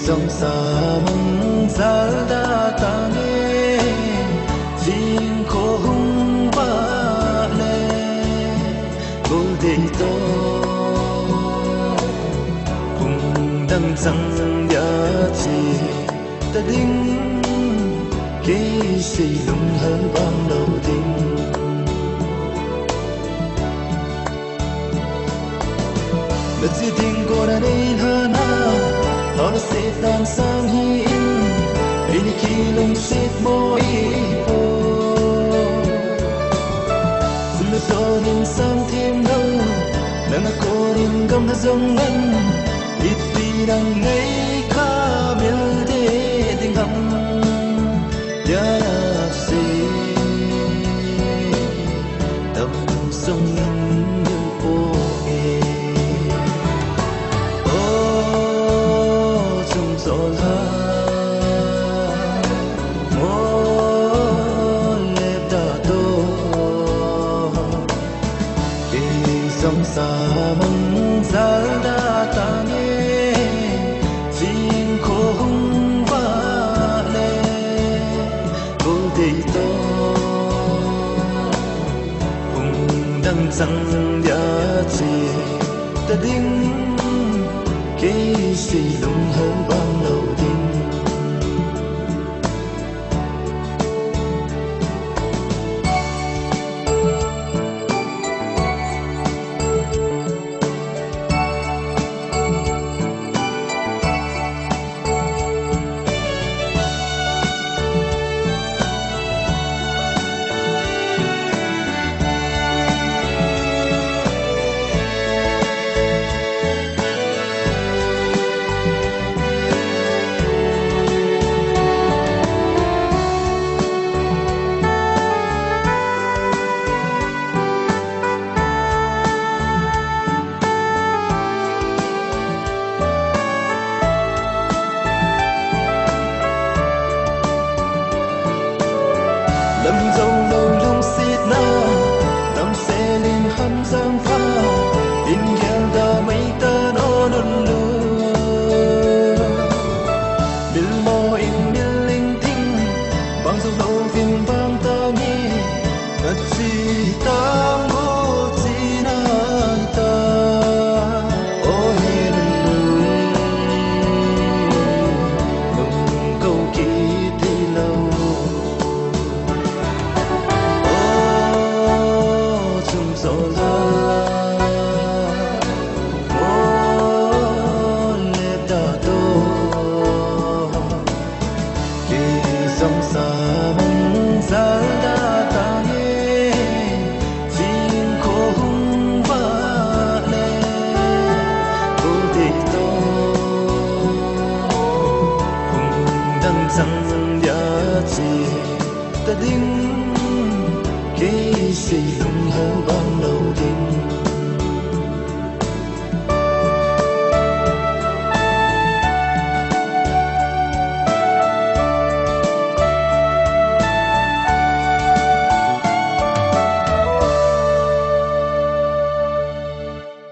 dòng xa mong giá đã ta nghe riêng khổ hung ba lệ cô để to cùng đăng rằng giá trị ta đinh khi xây lung hơn ban đầu tiên Let you think cô đã đến hơn nó sẽ tan sang hin ini khi lung xếp môi phố xin lỗi cho nên sang thêm đâu nắng cô đến gầm đã dâng lên ít đi đang ngay khá miêu thế tình hằng giá gì tâm sông như ô dòng xa mong giá đã ta nghe riêng khổ hung ba lệ cô thấy to cùng đăng rằng giá trị ta đinh khi xây lung hơn ban đầu tiên lâm dâu lâu lung xít na nằm xe lên hâm giang pha in gheo đã mấy ta nó nôn lừa bil mò in bil linh tinh bang dâu lâu viên bang ta nghe ngất gì ta ngô gì na ta ô hiền lung câu kỳ thì lâu dòng xa mong giá đã ta nghe riêng khổ hung ba lệ cô thấy to cùng đăng rằng giá trị ta đinh khi xây lung hơn